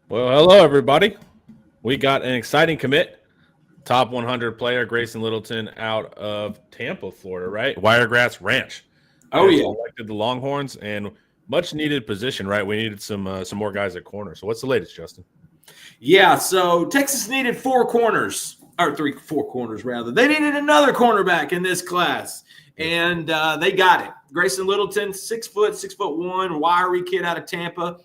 Well, hello, everybody. We got an exciting commit. Top 100 player, Grayson Littleton, out of Tampa, Florida, right? Wiregrass Ranch. Oh, Has yeah. selected the Longhorns, and much needed position, right? We needed some more guys at corner. So what's the latest, Justin? Yeah, so Texas needed four corners, or four corners, rather. They needed another cornerback in this class, and they got it. Grayson Littleton, 6'1", wiry kid out of Tampa.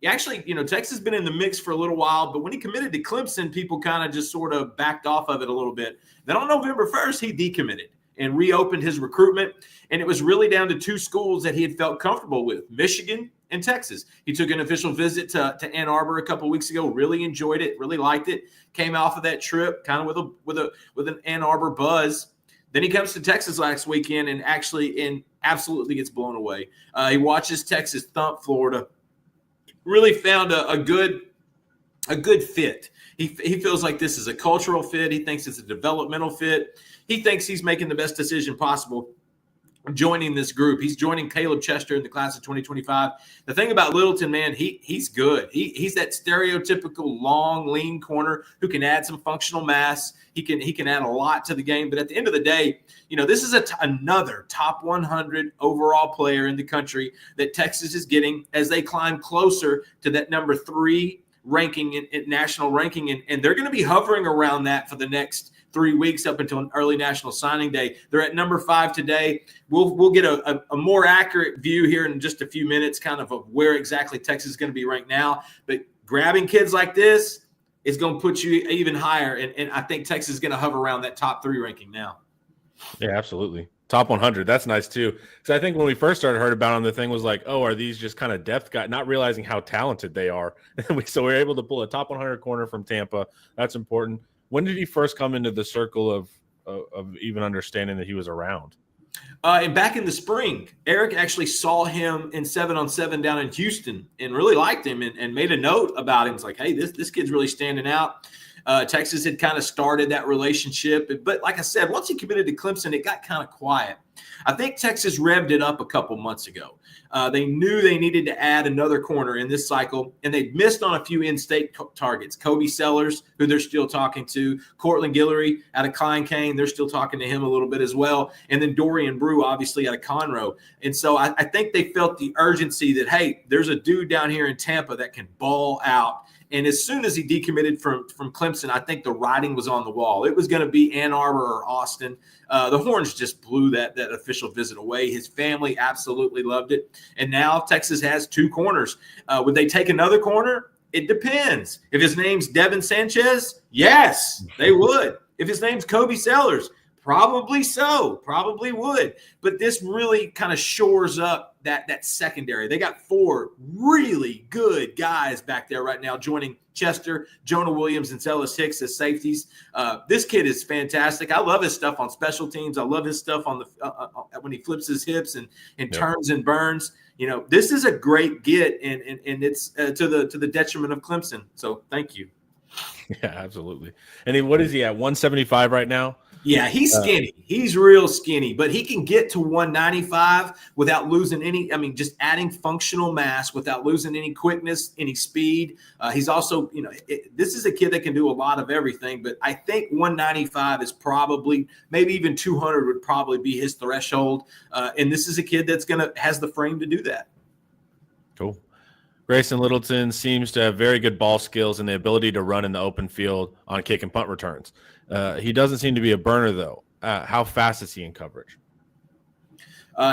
Actually, Texas has been in the mix for a little while, but when he committed to Clemson, people kind of just sort of backed off of it a little bit. Then on November 1st, he decommitted and reopened his recruitment, and it was really down to two schools that he had felt comfortable with, Michigan and Texas. He took an official visit to Ann Arbor a couple of weeks ago, really enjoyed it, really liked it, came off of that trip kind of with an Ann Arbor buzz. Then he comes to Texas last weekend and absolutely gets blown away. He watches Texas thump Florida, really found a good fit. He feels like this is a cultural fit. He thinks it's a developmental fit. He thinks he's making the best decision possible joining this group. He's joining Caleb Chester in the class of 2025. The thing about Littleton, man, he's good. He's that stereotypical long, lean corner who can add some functional mass. He can add a lot to the game. But at the end of the day, this is another top 100 overall player in the country that Texas is getting as they climb closer to that number 3 ranking in national ranking. And they're going to be hovering around that for the next 3 weeks up until an early national signing day. They're at number 5 today. We'll get a more accurate view here in just a few minutes, kind of where exactly Texas is going to be right now. But grabbing kids like this is going to put you even higher. And I think Texas is going to hover around that top 3 ranking now. Yeah, absolutely. Top 100. That's nice too. So I think when we first heard about him, the thing was like, oh, are these just kind of depth guys, not realizing how talented they are. So we're able to pull a top 100 corner from Tampa. That's important. When did he first come into the circle of even understanding that he was around? And back in the spring, Eric actually saw him in 7-on-7 down in Houston and really liked him and made a note about him. It's like, hey, this kid's really standing out. Texas had kind of started that relationship. But like I said, once he committed to Clemson, it got kind of quiet. I think Texas revved it up a couple months ago. They knew they needed to add another corner in this cycle, and they missed on a few in-state targets. Kobe Sellers, who they're still talking to, Cortland Guillory out of Klein Kane, they're still talking to him a little bit as well, and then Dorian Brew, obviously, out of Conroe. And so I think they felt the urgency that, hey, there's a dude down here in Tampa that can ball out. And as soon as he decommitted from Clemson, I think the writing was on the wall. It was going to be Ann Arbor or Austin. The Horns just blew that official visit away. His family absolutely loved it. And now Texas has 2 corners. Would they take another corner? It depends. If his name's Devin Sanchez, yes, they would. If his name's Kobe Sellers, probably so, probably would. But this really kind of shores up that secondary. They got 4 really good guys back there right now joining Chester, Jonah Williams, and Ellis Hicks as safeties. This kid is fantastic. I love his stuff on special teams. I love his stuff on the when he flips his hips and turns and burns. This is a great get, and it's to the detriment of Clemson. So thank you. Yeah, absolutely. And what is he at, 175 right now? Yeah, he's skinny. He's real skinny, but he can get to 195 without losing just adding functional mass without losing any quickness, any speed. He's also, this is a kid that can do a lot of everything, but I think 195 is probably, maybe even 200 would probably be his threshold. And this is a kid that's has the frame to do that. Cool. Grayson Littleton seems to have very good ball skills and the ability to run in the open field on kick and punt returns. He doesn't seem to be a burner, though. How fast is he in coverage?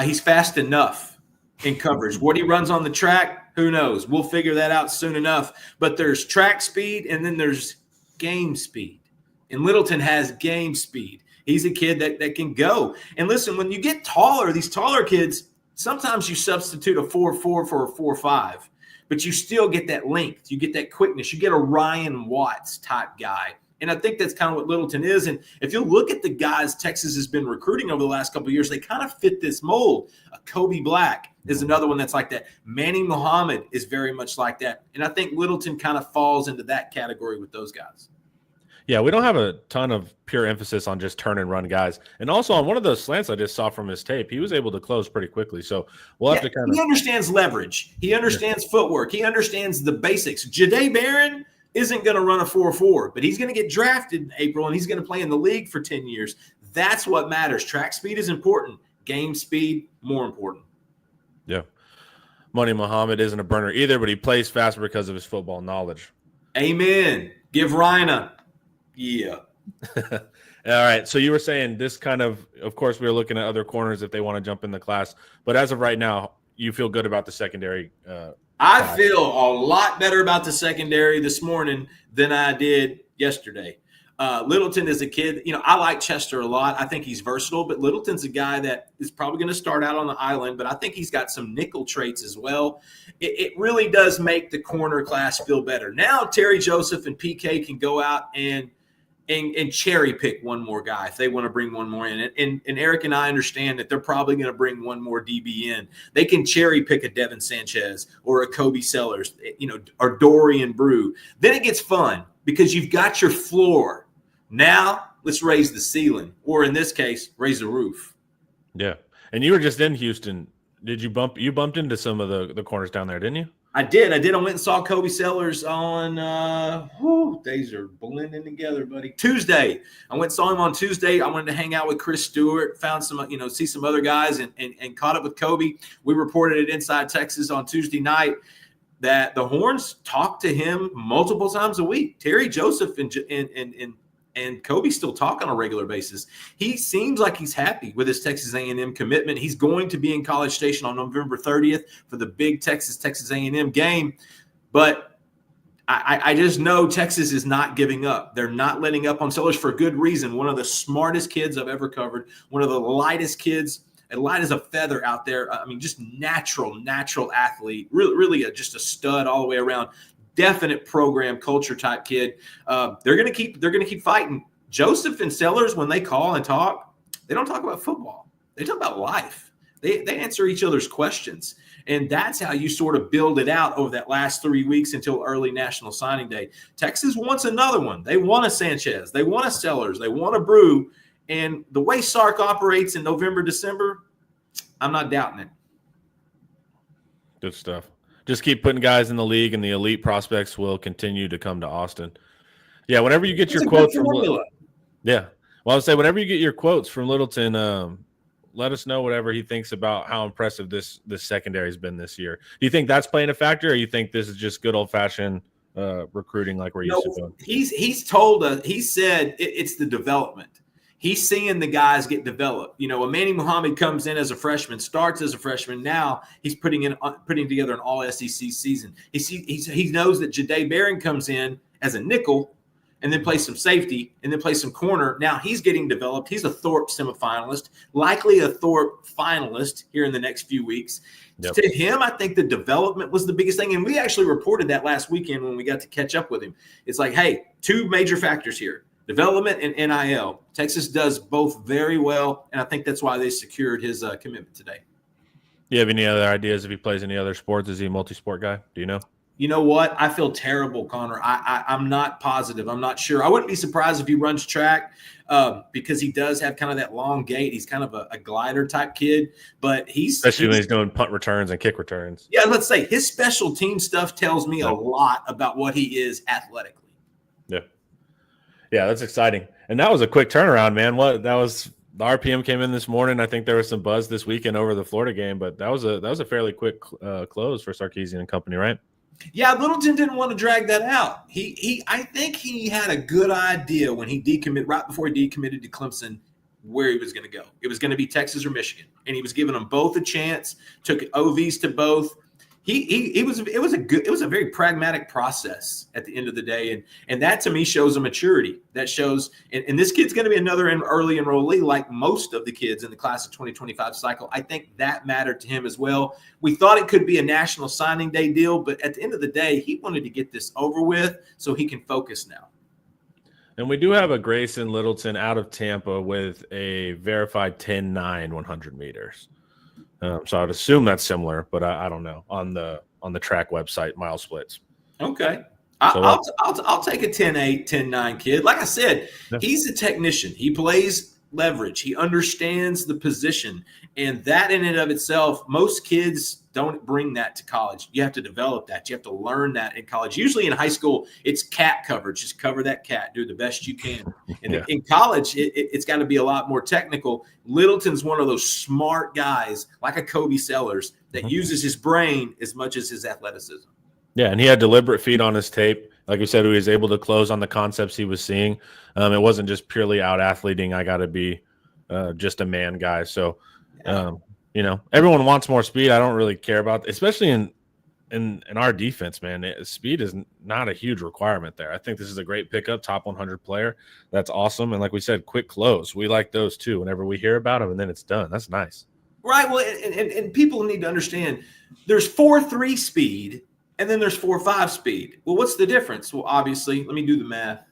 He's fast enough in coverage. What he runs on the track, who knows? We'll figure that out soon enough. But there's track speed, and then there's game speed. And Littleton has game speed. He's a kid that can go. And listen, when you get taller, these taller kids, sometimes you substitute a 4.4 for a 4.5. But you still get that length. You get that quickness. You get a Ryan Watts type guy. And I think that's kind of what Littleton is. And if you look at the guys Texas has been recruiting over the last couple of years, they kind of fit this mold. Kobe Black is another one that's like that. Manny Muhammad is very much like that. And I think Littleton kind of falls into that category with those guys. Yeah, we don't have a ton of pure emphasis on just turn and run guys. And also on one of those slants I just saw from his tape, he was able to close pretty quickly. So we'll have to kind of. He understands leverage. He understands footwork. He understands the basics. Jahdae Barron isn't going to run a 4.4, but he's going to get drafted in April and he's going to play in the league for 10 years. That's what matters. Track speed is important. Game speed, more important. Yeah. Money Muhammad isn't a burner either, but he plays faster because of his football knowledge. Amen. Give Ryan a yeah. All right. So you were saying this kind of course, we were looking at other corners if they want to jump in the class. But as of right now, you feel good about the secondary. I feel a lot better about the secondary this morning than I did yesterday. Littleton is a kid. I like Chester a lot. I think he's versatile, but Littleton's a guy that is probably going to start out on the island, but I think he's got some nickel traits as well. It really does make the corner class feel better. Now Terry Joseph and PK can go out and cherry pick one more guy if they want to bring one more in. And Eric and I understand that they're probably going to bring one more DB in. They can cherry pick a Devin Sanchez or a Kobe Sellers, or Dorian Brew. Then it gets fun because you've got your floor. Now let's raise the ceiling, or in this case, raise the roof. Yeah. And you were just in Houston. Did you bumped into some of the corners down there, didn't you? I did. I went and saw Kobe Sellers on days are blending together, buddy. Tuesday. I went and saw him on Tuesday. I wanted to hang out with Chris Stewart, found some, see some other guys and caught up with Kobe. We reported at Inside Texas on Tuesday night that the Horns talked to him multiple times a week. Terry Joseph and Kobe still talk on a regular basis. He seems like he's happy with his Texas A&M commitment. He's going to be in College Station on November 30th for the big Texas A&M game. But I just know Texas is not giving up. They're not letting up on Sellers for a good reason. One of the smartest kids I've ever covered. One of the lightest kids, light as a feather out there. I mean, just natural athlete. Really just a stud all the way around. Definite program culture type kid. They're gonna keep fighting. Joseph and Sellers, when they call and talk, they don't talk about football. They talk about life. They answer each other's questions, and that's how you sort of build it out over that last 3 weeks until early National Signing Day. Texas wants another one. They want a Sanchez. They want a Sellers. They want a Brew. And the way Sark operates in November, December, I'm not doubting it. Good stuff. Just keep putting guys in the league, and the elite prospects will continue to come to Austin. Yeah, whenever you get your quotes from Littleton. Yeah. Well, I would say whenever you get your quotes from Littleton, let us know whatever he thinks about how impressive this secondary has been this year. Do you think that's playing a factor, or you think this is just good old-fashioned recruiting like we're used to doing? He's told us, he said it's the development. He's seeing the guys get developed. Manny Muhammad comes in as a freshman, starts as a freshman. Now he's putting together an all-SEC season. He knows that Jahdae Barron comes in as a nickel and then plays some safety and then plays some corner. Now he's getting developed. He's a Thorpe semifinalist, likely a Thorpe finalist here in the next few weeks. Yep. To him, I think the development was the biggest thing. And we actually reported that last weekend when we got to catch up with him. It's like, hey, two major factors here. Development and NIL. Texas does both very well, and I think that's why they secured his commitment today. Do you have any other ideas if he plays any other sports? Is he a multi-sport guy? Do you know? You know what? I feel terrible, Connor. I'm not positive. I'm not sure. I wouldn't be surprised if he runs track because he does have kind of that long gait. He's kind of a glider type kid, but especially when he's doing punt returns and kick returns. Yeah, let's say his special team stuff tells me a lot about what he is athletically. Yeah, that's exciting. And that was a quick turnaround, man. The RPM came in this morning. I think there was some buzz this weekend over the Florida game, but that was a fairly quick close for Sarkisian and company, right? Yeah, Littleton didn't want to drag that out. I think he had a good idea when he decommitted, right before he decommitted to Clemson, where he was going to go. It was going to be Texas or Michigan, and he was giving them both a chance. Took OVs to both. It was a very pragmatic process at the end of the day, and that to me shows a maturity. That shows, and this kid's going to be another early enrollee like most of the kids in the class of 2025 cycle. I think that mattered to him as well. We thought it could be a National Signing Day deal, but at the end of the day, he wanted to get this over with so he can focus now. And we do have a Graceson Littleton out of Tampa with a verified 10.9 100 meters. So I'd assume that's similar, but I don't know on the track website mile splits. Okay. I'll take a 10-8, 10-9 kid. Like I said, Yeah. he's a technician. He plays leverage. He understands the position. And that in and of itself, most kids don't bring that to college. You have to develop that. You have to learn that in college. Usually in high school, it's cat coverage. Just cover that cat. Do the best you can. And Yeah. in college, it's got to be a lot more technical. Littleton's one of those smart guys, like a Kobe Sellers, that uses his brain as much as his athleticism. Yeah, and he had deliberate feet on his tape. Like we said, he was able to close on the concepts he was seeing. It wasn't just purely out athleting. I got to be just a man guy. So, everyone wants more speed. I don't really care about, especially in our defense, man. Speed is not a huge requirement there. I think this is a great pickup, top 100 player. That's awesome. And like we said, quick close. We like those too. Whenever we hear about them, and then it's done. That's nice. Right. Well, and people need to understand there's 4.3 speed. And then there's 4.5 speed. Well, what's the difference? Well, obviously, let me do the math.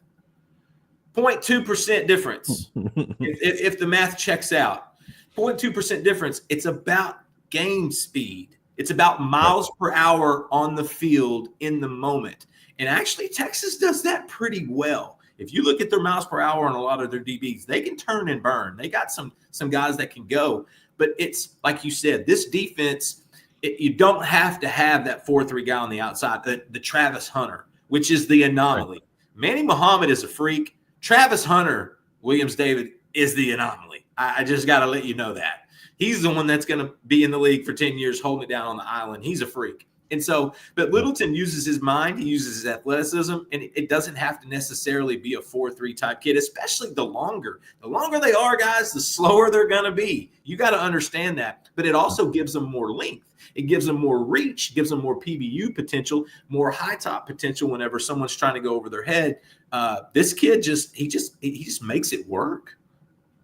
0.2% difference. if the math checks out, 0.2% difference. It's about game speed. It's about miles per hour on the field in the moment. And actually, Texas does that pretty well. If you look at their miles per hour on a lot of their DBs, they can turn and burn. They got some guys that can go. But it's like you said, this defense – you don't have to have that 4.3 guy on the outside, the Travis Hunter, which is the anomaly. Right. Manny Muhammad is a freak. Travis Hunter, Williams David, is the anomaly. I just got to let you know that. He's the one that's going to be in the league for 10 years holding it down on the island. He's a freak. And so, but Littleton uses his mind, he uses his athleticism, and it doesn't have to necessarily be a 4.3 type kid, especially the longer they are, guys, the slower they're going to be. You got to understand that. But it also gives them more length. It gives them more reach, gives them more PBU potential, more high top potential whenever someone's trying to go over their head. This kid just makes it work.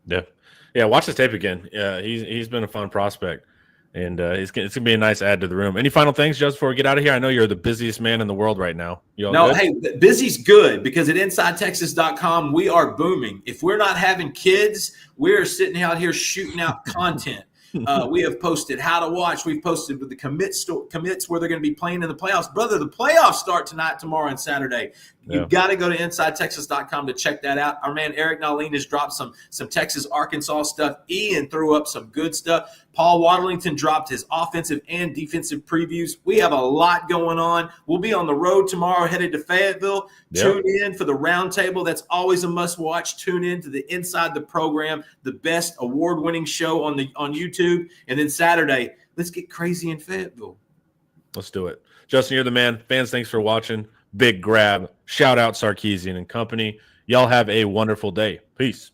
Yeah. Watch this tape again. Yeah, he's been a fun prospect. And it's gonna be a nice add to the room. Any final things, just before we get out of here? I know you're the busiest man in the world right now. Hey, busy's good because at InsideTexas.com we are booming. If we're not having kids, we're sitting out here shooting out content. We have posted how to watch. We've posted with the commits where they're going to be playing in the playoffs. Brother, the playoffs start tonight, tomorrow, and Saturday. You've got to go to InsideTexas.com to check that out. Our man Eric Nalin has dropped some Texas, Arkansas stuff. Ian threw up some good stuff. Paul Waterlington dropped his offensive and defensive previews. We have a lot going on. We'll be on the road tomorrow, headed to Fayetteville. Tune in for the roundtable. That's always a must-watch. Tune in to the Inside the Program, the best award-winning show on YouTube. And then Saturday, let's get crazy in Fayetteville. Let's do it. Justin, you're the man. Fans, thanks for watching. Big grab. Shout out Sarkeesian and company. Y'all have a wonderful day. Peace.